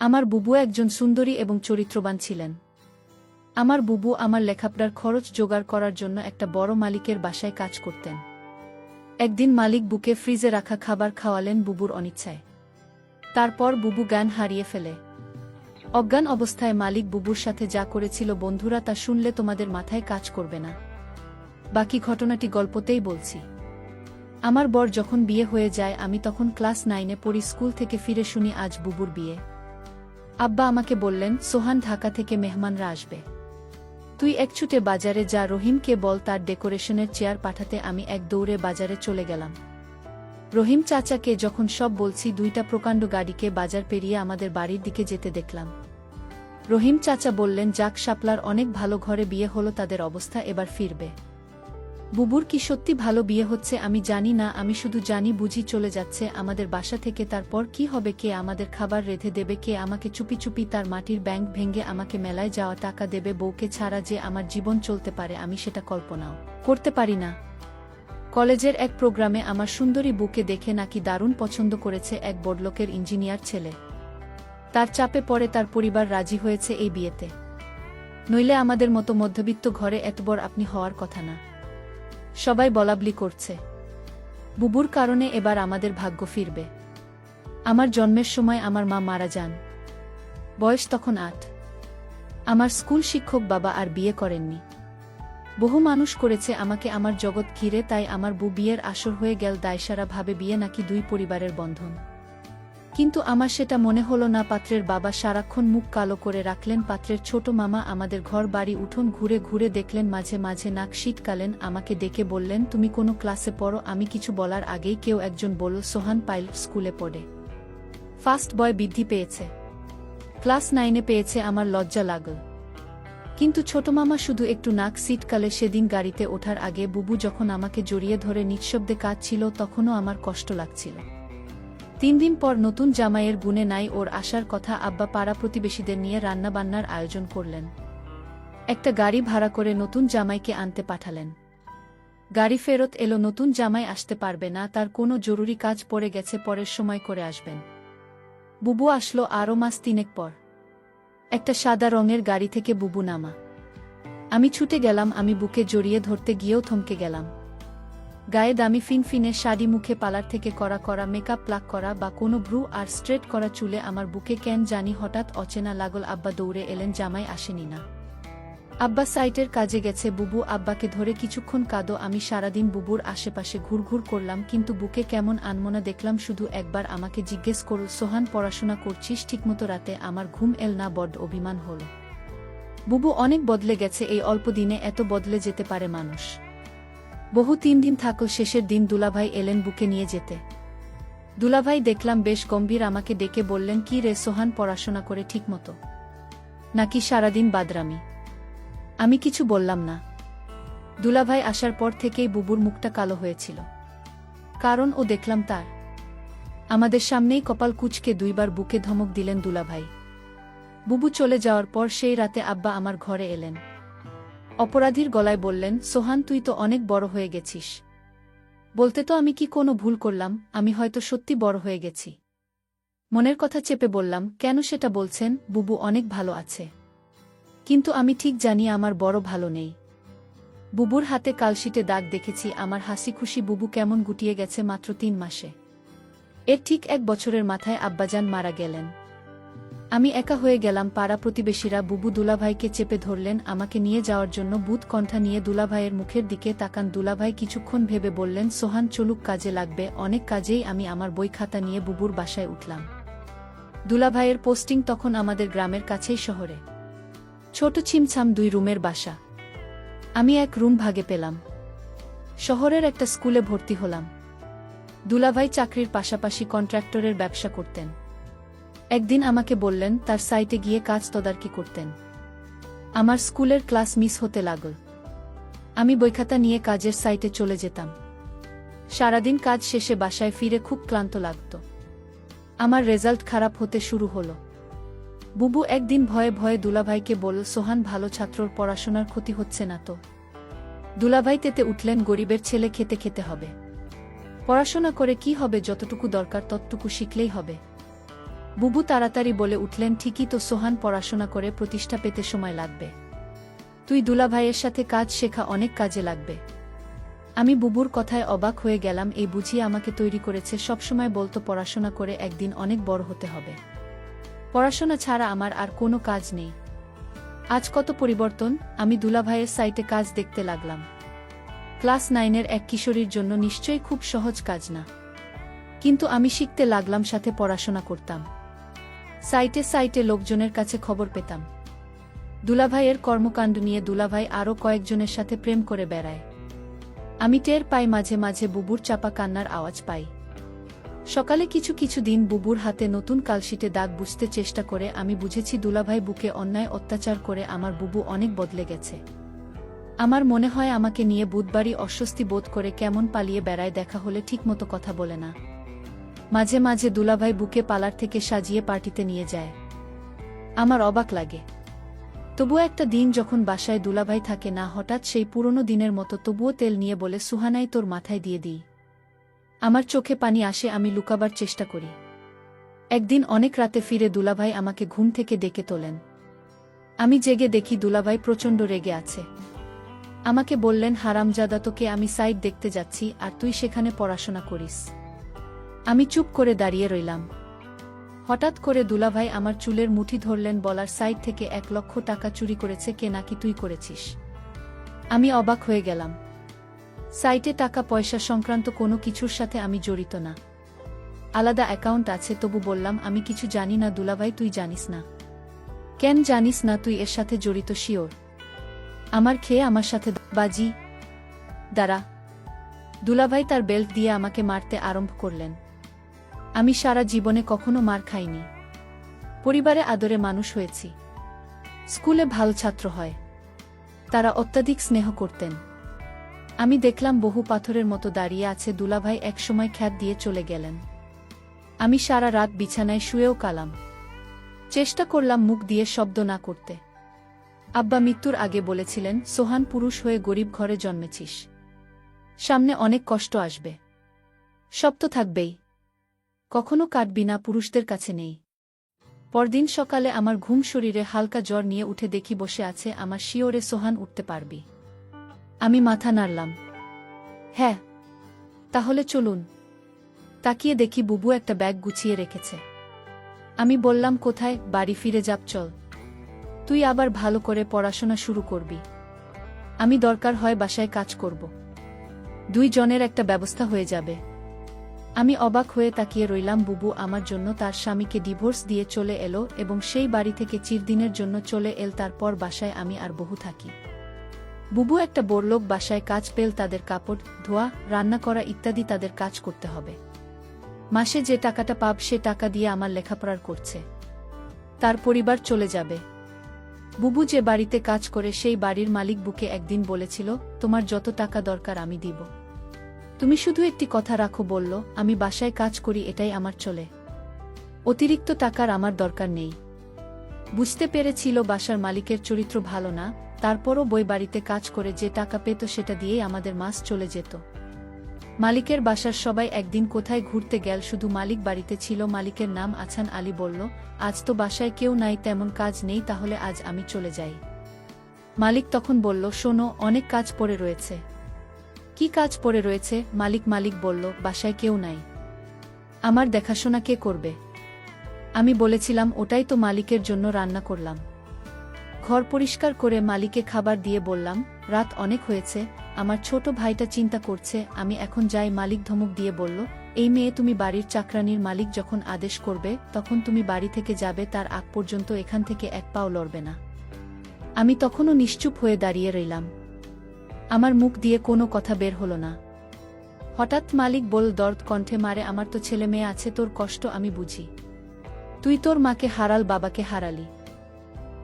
আমার বুবু একজন সুন্দরী এবং চরিত্রবান ছিলেন। আমার বুবু আমার লেখাপড়ার খরচ জোগাড় করার জন্য একটা বড় মালিকের বাসায় কাজ করতেন। একদিন মালিক বুকে ফ্রিজে রাখা খাবার খাওয়ালেন বুবুর অনিচ্ছায়। তারপর বুবু জ্ঞান হারিয়ে ফেলে। অজ্ঞান অবস্থায় মালিক বুবুর সাথে যা করেছিল বন্ধুরা তা শুনলে তোমাদের মাথায় কাজ করবে না। বাকি ঘটনাটি গল্পতেই বলছি। আমার বর যখন বিয়ে হয়ে যায় আমি তখন ক্লাস 9-এ পড়ি। স্কুল থেকে ফিরে শুনি আজ বুবুর বিয়ে। আব্বা আমাকে বললেন, সোহান ঢাকা থেকে মেহমানরা আসবে, তুই এক ছুটে বাজারে যা, রহিমকে বল তার ডেকোরেশনের চেয়ার পাঠাতে। আমি এক দৌড়ে বাজারে চলে গেলাম। রহিম চাচাকে যখন সব বলছি, দুইটা প্রকাণ্ড গাড়িকে বাজার পেরিয়ে আমাদের বাড়ির দিকে যেতে দেখলাম। রহিম চাচা বললেন, যাক শাপলার অনেক ভালো ঘরে বিয়ে হলো, তাদের অবস্থা এবার ফিরবে। বুবুর কি সত্যি ভালো বিয়ে হচ্ছে আমি জানি না, আমি শুধু জানি বুঝি চলে যাচ্ছে আমাদের বাসা থেকে। তারপর কি হবে, কে আমাদের খাবার রেঁধে দেবে, কে আমাকে চুপি চুপি তার মাটির ব্যাংক ভেঙে আমাকে মেলায় যাওয়া টাকা দেবে। বউকে ছাড়া যে আমার জীবন চলতে পারে আমি সেটা কল্পনাও করতে পারি না। কলেজের এক প্রোগ্রামে আমার সুন্দরী বউকে দেখে নাকি দারুণ পছন্দ করেছে এক বড়লোকের ইঞ্জিনিয়ার ছেলে। তার চাপে পড়ে তার পরিবার রাজি হয়েছে এই বিয়েতে, নইলে আমাদের মতো মধ্যবিত্ত ঘরে এত বড় আপনি হওয়ার কথা না। সবাই বলাবলি করছে বুবুর কারণে এবার আমাদের ভাগ্য ফিরবে। আমার জন্মের সময় আমার মা মারা যান, বয়স তখন 8। আমার স্কুল শিক্ষক বাবা আর বিয়ে করেননি। বহু মানুষ করেছে আমাকে, আমার জগৎ ঘিরে, তাই আমার বউ বিয়ের আসর হয়ে গেল। দায়সারা ভাবে বিয়ে নাকি দুই পরিবারের বন্ধন, কিন্তু আমার সেটা মনে হলো না। পাত্রের বাবা সারাক্ষণ মুখ কালো করে রাখলেন। পাত্রের ছোট মামা আমাদের ঘর বাড়ি উঠোন ঘুরে ঘুরে দেখলেন, মাঝে মাঝে নাক শীতকালেন। আমাকে ডেকে বললেন, তুমি কোনো ক্লাসে পড়ো? আমি কিছু বলার আগেই কেউ একজন বলল, সোহান পাইলট স্কুলে পড়ে, ফার্স্ট বয় বৃদ্ধি পেয়েছে, ক্লাস 9-এ পেয়েছে। আমার লজ্জা লাগল, কিন্তু ছোট মামা শুধু একটু নাক শীতকালে। সেদিন গাড়িতে ওঠার আগে বুবু যখন আমাকে জড়িয়ে ধরে নিঃশব্দে কাঁদছিল, তখনও আমার কষ্ট লাগছিল। 3 দিন পর নতুন জামাইয়ের গুণে নাই ওর আসার কথা। আব্বা পাড়া প্রতিবেশীদের নিয়ে রান্নাবান্নার আয়োজন করলেন। একটা গাড়ি ভাড়া করে নতুন জামাইকে আনতে পাঠালেন। গাড়ি ফেরত এলো, নতুন জামাই আসতে পারবে না, তার কোনো জরুরি কাজ পড়ে গেছে, পরের সময় করে আসবেন। বুবু আসলো আরও মাস 3 পর। একটা সাদা রঙের গাড়ি থেকে বুবু নামা। আমি ছুটে গেলাম। আমি বুকে জড়িয়ে ধরতে গিয়েও থমকে গেলাম। গায়ে দামি ফিনফিনে শাড়ি, মুখে পার্লার থেকে করা করা মেকআপ, প্লাক করা বা কোনো ব্রু আর স্ট্রেট করা চুলে। আমার বুকে কেন জানি হঠাৎ অচেনা লাগল। আব্বা দৌড়ে এলেন, জামাই আসেনি না, আব্বা সাইটের কাজে গেছে। বুবু, আব্বাকে ধরে কিছুক্ষণ কাঁদো। আমি সারাদিন বুবুর আশেপাশে ঘুরঘুর করলাম, কিন্তু বুকে কেমন আনমনা দেখলাম। শুধু একবার আমাকে জিজ্ঞেস করল, সোহান পড়াশোনা করছিস ঠিকমতো? রাতে আমার ঘুম এল না, বড্ড অভিমান হল। বুবু অনেক বদলে গেছে, এই অল্প দিনে এত বদলে যেতে পারে মানুষ। বহু 3 দিন থাকল। শেষের দিন দুলাভাই এলেন বুকে নিয়ে যেতে। দুলাভাই দেখলাম বেশ গম্ভীর। আমাকে ডেকে বললেন, কি রে সোহান, পড়াশোনা করে ঠিকমতো নাকি সারাদিন বাদরামি? আমি কিছু বললাম না। দুলাভাই আসার পর থেকেই বুবুর মুখটা কালো হয়েছিল, কারণ ও দেখলাম তার আমাদের সামনেই কপাল কুঁচকে 2বার বুকে ধমক দিলেন দুলাভাই। বুবু চলে যাওয়ার পর সেই রাতে আব্বা আমার ঘরে এলেন। অপরাধীর গলায় বললেন, সোহান তুই তো অনেক বড় হয়ে গেছিস। বলতে তো আমি কি কোনো ভুল করলাম? আমি হয়তো সত্যি বড় হয়ে গেছি। মনের কথা চেপে বললাম, কেন সেটা বলছেন? বুবু অনেক ভালো আছে, কিন্তু আমি ঠিক জানি আমার বড় ভালো নেই। বুবুর হাতে কালশিটে দাগ দেখেছি। আমার হাসি খুশি বুবু কেমন গুটিয়ে গেছে মাত্র 3 মাসে। এর ঠিক 1 বছরের মাথায় আব্বাজান মারা গেলেন। আমি একা হয়ে গেলাম। পাড়া প্রতিবেশীরা বুবু দুলাভাইকে চেপে ধরলেন আমাকে নিয়ে যাওয়ার জন্য। বুধ কণ্ঠা নিয়ে দুলাভাইয়ের মুখের দিকে তাকান। দুলাভাই কিছুক্ষণ ভেবে বললেন, সোহান চলুক, কাজে লাগবে অনেক। কাজেই আমি আমার বই খাতা নিয়ে বুবুর বাসায় উঠলাম। দুলাভাইয়ের পোস্টিং তখন আমাদের গ্রামের কাছেই শহরে। ছোট ছিমছাম 2 রুমের বাসা। আমি এক রুম ভাগে পেলাম। শহরের একটা স্কুলে ভর্তি হলাম। দুলাভাই চাকরির পাশাপাশি কন্ট্রাক্টরের ব্যবসা করতেন। একদিন আমাকে বললেন তার সাইটে গিয়ে কাজ তদারকি করতেন। আমার স্কুলের ক্লাস মিস হতে লাগল। আমি বইখাতা নিয়ে কাজের সাইটে চলে যেতাম। সারাদিন কাজ শেষে বাসায় ফিরে খুব ক্লান্ত লাগত। আমার রেজাল্ট খারাপ হতে শুরু হলো। বুবু একদিন ভয়ে ভয়ে দুলাভাইকে বলল, সোহান ভালো ছাত্রর পড়াশোনার ক্ষতি হচ্ছে না তো? দুলাভাই তেতে উঠলেন, গরিবের ছেলে, খেতে খেতে হবে, পড়াশোনা করে কি হবে, যতটুকু দরকার ততটুকু শিখলেই হবে। বুবু তাড়াতাড়ি বলে উঠলেন, ঠিকই তো সোহান, পড়াশোনা করে প্রতিষ্ঠা পেতে সময় লাগবে। তুই দুলাভাইয়ের সাথে কাজ শেখা, অনেক কাজে লাগবে। আমি বুবুর কথায় অবাক হয়ে গেলাম, এই বুঝিয়ে আমাকে তৈরি করেছে, সবসময় বলতো পড়াশোনা করে একদিন অনেক বড় হতে হবে। পড়াশোনা ছাড়া আমার আর কোনো কাজ নেই। আজ কত পরিবর্তন! আমি দুলাভাইয়ের সাইটে কাজ দেখতে লাগলাম। ক্লাস 9-এর এক কিশোরীর জন্য নিশ্চয়ই খুব সহজ কাজ না, কিন্তু আমি শিখতে লাগলাম, সাথে পড়াশোনা করতাম। সাইটে সাইটে লোকজনের কাছে খবর পেতাম দুলাভাইয়ের কর্মকাণ্ড নিয়ে। দুলাভাই আরও কয়েকজনের সাথে প্রেম করে বেড়ায়। আমি টের পাই, মাঝে মাঝে বুবুর চাপা কান্নার আওয়াজ পাই। সকালে কিছু কিছু দিন বুবুর হাতে নতুন কালশিটে দাগ বুঝতে চেষ্টা করে আমি বুঝেছি দুলাভাই বুকে অন্যায় অত্যাচার করে আমার বুবু অনেক বদলে গেছে। আমার মনে হয় আমাকে নিয়ে বুধবারই অস্বস্তি বোধ করে কেমন পালিয়ে বেড়ায়, দেখা হলে ঠিকমতো কথা বলে না। মাঝে মাঝে দুলাভাই বুকে পালার থেকে সাজিয়ে পার্টিতে নিয়ে যায়। আমার অবাক লাগে। তবুও একটা দিন যখন বাসায় দুলাভাই থাকে না, হঠাৎ সেই পুরনো দিনের মতো তবুও তেল নিয়ে বলে, সুহানাই তোর মাথায় দিয়ে দিই। আমার চোখে পানি আসে, আমি লুকাবার চেষ্টা করি। একদিন অনেক রাতে ফিরে দুলাভাই আমাকে ঘুম থেকে ডেকে তোলেন। আমি জেগে দেখি দুলাভাই প্রচণ্ড রেগে আছে। আমাকে বললেন, হারামজাদা, তোকে আমি সাইট দেখতে যাচ্ছি আর তুই সেখানে পড়াশোনা করিস। আমি চুপ করে দাঁড়িয়ে রইলাম। হঠাৎ করে দুলাভাই আমার চুলের মুঠি ধরলেন, বলার, সাইট থেকে 1 লক্ষ টাকা চুরি করেছে কে, নাকি তুই করেছিস? আমি অবাক হয়ে গেলাম। সাইটে টাকা পয়সা সংক্রান্ত কোনো কিছুর সাথে আমি জড়িত না, আলাদা অ্যাকাউন্ট আছে। তবু বললাম, আমি কিছু জানি না। দুলাভাই, তুই জানিস না? কেন জানিস না? তুই এর সাথে জড়িত শিওর? আমার খেয়ে আমার সাথে বাজি? দাঁড়া। দুলাভাই তার বেল্ট দিয়ে আমাকে মারতে আরম্ভ করলেন। আমি সারা জীবনে কখনো মার খাইনি। পরিবারে আদরে মানুষ হয়েছি, স্কুলে ভালো ছাত্র হয়, তারা অত্যাধিক স্নেহ করতেন। আমি দেখলাম বহু পাথরের মতো দাঁড়িয়ে আছে। দুলাভাই একসময় খ্যাত দিয়ে চলে গেলেন। আমি সারা রাত বিছানায় শুয়েও কালাম। চেষ্টা করলাম মুখ দিয়ে শব্দ না করতে। আব্বা মৃত্যুর আগে বলেছিলেন, সোহান, পুরুষ হয়ে গরিব ঘরে জন্মেছিস, সামনে অনেক কষ্ট আসবে, সব তো থাকবেই, কখনো কাটবি না, পুরুষদের কাছে নেই। পরদিন সকালে আমার ঘুম, শরীরে হালকা জ্বর নিয়ে উঠে দেখি বসে আছে আমার শিওরে, সোহান, উঠতে পারবি? আমি মাথা নাড়লাম। হ্যাঁ। তাহলে চলুন। তাকিয়ে দেখি বুবু একটা ব্যাগ গুছিয়ে রেখেছে। আমি বললাম, কোথায়? বাড়ি ফিরে যাব, চল। তুই আবার ভালো করে পড়াশোনা শুরু করবি, আমি দরকার হয় বাসায় কাজ করব, 2 জনের একটা ব্যবস্থা হয়ে যাবে। আমি অবাক হয়ে তাকিয়ে রইলাম। বুবু আমার জন্য তার স্বামীকে ডিভোর্স দিয়ে চলে এলো এবং সেই বাড়ি থেকে চিরদিনের জন্য চলে এল। তারপর বাসায় আমি আর বহু থাকি। বুবু একটা বড়লোক বাসায় কাজ পেল, তাদের কাপড় ধোয়া, রান্না করা ইত্যাদি তাদের কাজ করতে হবে। মাসে যে টাকাটা পাব সে টাকা দিয়ে আমার লেখাপড়ার করছে, তার পরিবার চলে যাবে। বুবু যে বাড়িতে কাজ করে সেই বাড়ির মালিক বুকে একদিন বলেছিল, তোমার যত টাকা দরকার আমি দিব, তুমি শুধু একটি কথা রাখো। বলল, আমি বাসায় কাজ করি, এটাই আমার চলে, অতিরিক্ত টাকার আমার দরকার নেই। বুঝতে পেরেছিল বাসার মালিকের চরিত্র ভালো না, তারপরও বই বাড়িতে কাজ করে যে টাকা পেত সেটা দিয়েই আমাদের মাস চলে যেত। মালিকের বাসার সবাই একদিন কোথায় ঘুরতে গেল, শুধু মালিক বাড়িতে ছিল। মালিকের নাম আছান আলী। বলল, আজ তো বাসায় কেউ নাই, তেমন কাজ নেই, তাহলে আজ আমি চলে যাই। মালিক তখন বলল, শোনো, অনেক কাজ পড়ে রয়েছে। কি কাজ পড়ে রয়েছে? মালিক বলল, বাসায় কেউ নাই, আমার দেখাশোনা কে করবে? আমি বলেছিলাম, ওটাই তো মালিকের জন্য রান্না করলাম। ঘর পরিষ্কার করে মালিকে খাবার দিয়ে বললাম, রাত অনেক হয়েছে, আমার ছোট ভাইটা চিন্তা করছে, আমি এখন যাই। মালিক ধমক দিয়ে বলল, এই মেয়ে, তুমি বাড়ির চাকরানির, মালিক যখন আদেশ করবে তখন তুমি বাড়ি থেকে যাবে, তার আগ পর্যন্ত এখান থেকে এক পাও লড়বে না। আমি তখনও নিশ্চুপ হয়ে দাঁড়িয়ে রইলাম। আমার মুখ দিয়ে কোনো কথা বের হলো না। হঠাৎ মালিক বলল দর্দ কণ্ঠে, মারে, আমার তো ছেলে মেয়ে আছে, তোর কষ্ট আমি বুঝি। তুই তোর মাকে হারাল, বাবাকে হারালি,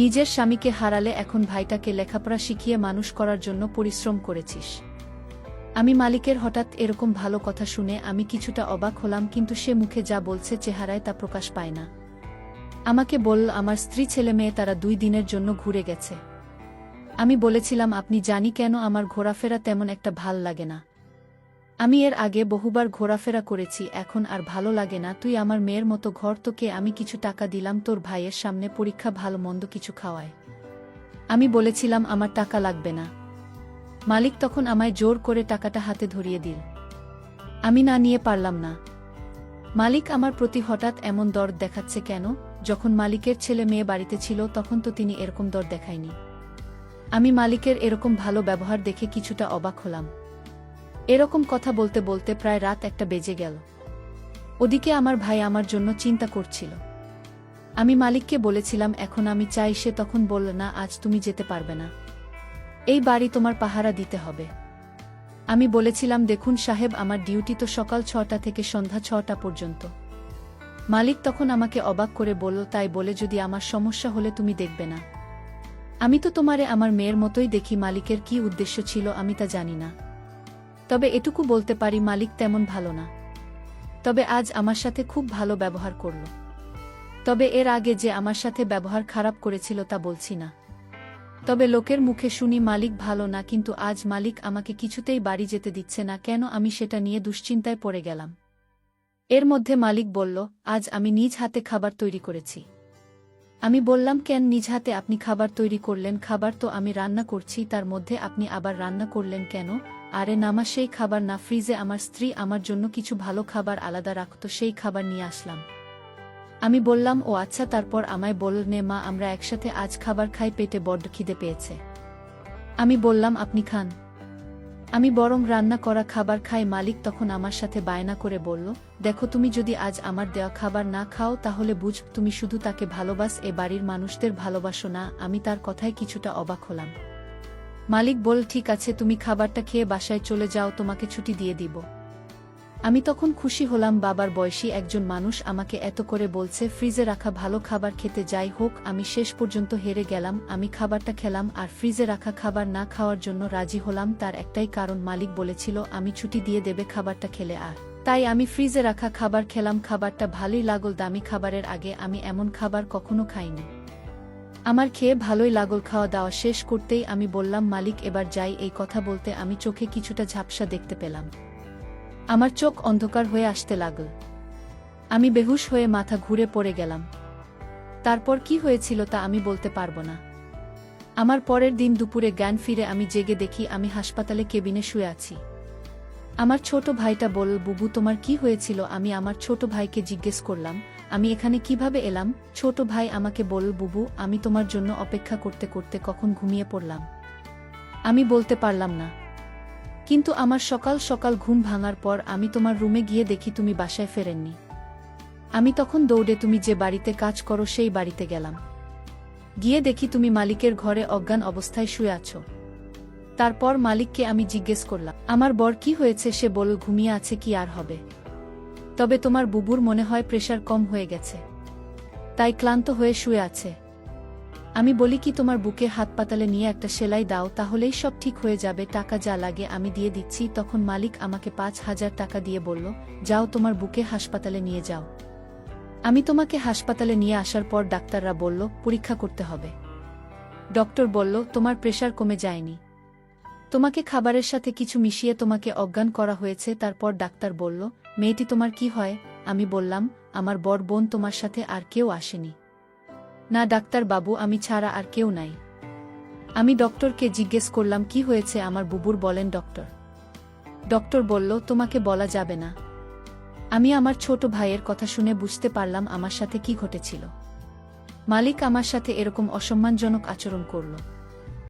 নিজের স্বামীকে হারালে, এখন ভাইটাকে লেখাপড়া শিখিয়ে মানুষ করার জন্য পরিশ্রম করেছিস। আমি মালিকের হঠাৎ এরকম ভালো কথা শুনে আমি কিছুটা অবাক হলাম, কিন্তু সে মুখে যা বলছে চেহারায় তা প্রকাশ পায় না। আমাকে বলল, আমার স্ত্রী ছেলে মেয়ে তারা 2 দিনের জন্য ঘুরে গেছে। আমি বলেছিলাম, আপনি জানি কেন আমার ঘোরাফেরা তেমন একটা ভাল লাগে না। আমি এর আগে বহুবার ঘোরাফেরা করেছি, এখন আর ভালো লাগে না। তুই আমার মেয়ের মতো, ঘর তোকে আমি কিছু টাকা দিলাম তোর ভাইয়ের সামনে পরীক্ষা ভালো মন্দ কিছু খাওয়ায়। আমি বলেছিলাম আমার টাকা লাগবে না। মালিক তখন আমায় জোর করে টাকাটা হাতে ধরিয়ে দিল। আমি না নিয়ে পারলাম না। মালিক আমার প্রতি হঠাৎ এমন দরদ দেখাচ্ছে কেন? যখন মালিকের ছেলে মেয়ে বাড়িতে ছিল তখন তো তিনি এরকম দরদ দেখায়নি। আমি মালিকের এরকম ভালো ব্যবহার দেখে কিছুটা অবাক হলাম। এরকম কথা বলতে বলতে প্রায় রাত 1টা বেজে গেল। ওদিকে আমার ভাই আমার জন্য চিন্তা করছিল। আমি মালিককে বলেছিলাম এখন আমি চাই, সে তখন বলল না, আজ তুমি যেতে পারবে না, এই বাড়ি তোমার পাহারা দিতে হবে। আমি বলেছিলাম দেখুন সাহেব, আমার ডিউটি তো সকাল 6টা থেকে সন্ধ্যা 6টা পর্যন্ত। মালিক তখন আমাকে অবাক করে বলল, তাই বলে যদি আমার সমস্যা হলে তুমি দেখবে না? আমি তো তোমারে আমার মেয়ের মতোই দেখি। মালিকের কি উদ্দেশ্য ছিল আমি তা জানি না, তবে এটুকু বলতে পারি মালিক তেমন ভালো না। তবে আজ আমার সাথে খুব ভালো ব্যবহার করল। তবে এর আগে যে আমার সাথে ব্যবহার খারাপ করেছিল তা বলছি না। তবে লোকের মুখে শুনি মালিক ভালো না, কিন্তু আজ মালিক আমাকে কিছুতেই বাড়ি যেতে দিচ্ছে না কেন, আমি সেটা নিয়ে দুশ্চিন্তায় পড়ে গেলাম। এর মধ্যে মালিক বলল, আজ আমি নিজ হাতে খাবার তৈরি করেছি। আমি বললাম, কেন নিজ হাতে আপনি খাবার তৈরি করলেন? খাবার তো আমি রান্না করছি, তার মধ্যে আপনি আবার রান্না করলেন কেন? আরে নামা, সেই খাবার না, ফ্রিজে আমার স্ত্রী আমার জন্য কিছু ভালো খাবার আলাদা রাখত, সেই খাবার নিয়ে আসলাম। আমি বললাম, ও আচ্ছা। তারপর আমায় বলল, নে মা, আমরা একসাথে আজ খাবার খাই, পেটে বড্ড খিদে পেয়েছে। আমি বললাম, আপনি খান, আমি বরং রান্না করা খাবার খাই। মালিক তখন আমার সাথে বায়না করে বলল, দেখো তুমি যদি আজ আমার দেওয়া খাবার না খাও তাহলে বুঝ তুমি শুধু তাকে ভালোবাস, এ বাড়ির মানুষদের ভালোবাসো না। আমি তার কথায় কিছুটা অবাক হলাম। মালিক বল, ঠিক আছে, তুমি খাবারটা খেয়ে বাসায় চলে যাও, তোমাকে ছুটি দিয়ে দিব। আমি তখন খুশি হলাম, বাবার বয়সী একজন মানুষ আমাকে এত করে বলছে, ফ্রিজে রাখা ভালো খাবার খেতে। যাই হোক, আমি শেষ পর্যন্ত হেরে গেলাম। আমি খাবারটা খেলাম আর ফ্রিজে রাখা খাবার না খাওয়ার জন্য রাজি হলাম। তার একটাই কারণ, মালিক বলেছিল আমি ছুটি দিয়ে দেবে খাবারটা খেলে, আর তাই আমি ফ্রিজে রাখা খাবার খেলাম। খাবারটা ভালোই লাগল, দামি খাবারের আগে আমি এমন খাবার কখনো খাইনি। আমার খেয়ে ভালোই লাগল। খাওয়া দাওয়া শেষ করতেই আমি বললাম, মালিক এবার যাই। এই কথা বলতে আমি চোখে কিছুটা ঝাপসা দেখতে পেলাম। আমার চোখ অন্ধকার হয়ে আসতে লাগল। আমি বেহুশ হয়ে মাথা ঘুরে পড়ে গেলাম। তারপর কি হয়েছিল তা আমি বলতে পারবো না। আমার পরের দিন দুপুরে জ্ঞান ফিরে আমি জেগে দেখি আমি হাসপাতালে কেবিনে শুয়ে আছি। আমার ছোট ভাইটা বলল, বুবু তোমার কি হয়েছিল? আমি আমার ছোট ভাইকে জিজ্ঞেস করলাম, আমি এখানে কিভাবে এলাম? ছোট ভাই আমাকে বলল, বুবু আমি তোমার জন্য অপেক্ষা করতে করতে কখন ঘুমিয়ে পড়লাম। আমি বলতে পারলাম না, কিন্তু আমার সকাল সকাল ঘুম ভাঙার পর আমি তোমার রুমে গিয়ে দেখি তুমি বাসায় ফেরেননি। আমি তখন দৌড়ে তুমি যে বাড়িতে কাজ করো সেই বাড়িতে গেলাম। গিয়ে দেখি তুমি মালিকের ঘরে অজ্ঞান অবস্থায় শুয়ে আছো। তারপর মালিককে আমি জিজ্ঞেস করলাম, আমার বর কি হয়েছে? সে বলল, ঘুমিয়ে আছে, কি আর হবে। তবে তোমার বুবুর মনে হয় প্রেশার কম হয়ে গেছে, তাই ক্লান্ত হয়ে শুয়ে আছে। আমি বলি কি, তোমার বুকে হাসপাতালে নিয়ে একটা সেলাই দাও, তাহলেই সব ঠিক হয়ে যাবে। টাকা যা লাগে আমি দিয়ে দিচ্ছি। তখন মালিক আমাকে 5,000 টাকা দিয়ে বলল, যাও তোমার বুকে হাসপাতালে নিয়ে যাও। আমি তোমাকে হাসপাতালে নিয়ে আসার পর ডাক্তাররা বলল পরীক্ষা করতে হবে। ডক্টর বলল, তোমার প্রেশার কমে যায়নি, তোমাকে খাবারের সাথে কিছু মিশিয়ে তোমাকে অজ্ঞান করা হয়েছে। তারপর ডাক্তার বলল, মেয়েটি তোমার কি হয়? আমি বললাম, আমার বড় বোন, তোমার সাথে আর কেউ আসেনি? না ডাক্তার বাবু, আমি ছাড়া আর কেউ নাই। আমি ডক্টরকে জিজ্ঞেস করলাম, কি হয়েছে আমার বুবুর? বলেন ডক্টর। ডক্টর বলল, তোমাকে বলা যাবে না। আমি আমার ছোট ভাইয়ের কথা শুনে বুঝতে পারলাম আমার সাথে কি ঘটেছিল। মালিক আমার সাথে এরকম অসম্মানজনক আচরণ করল।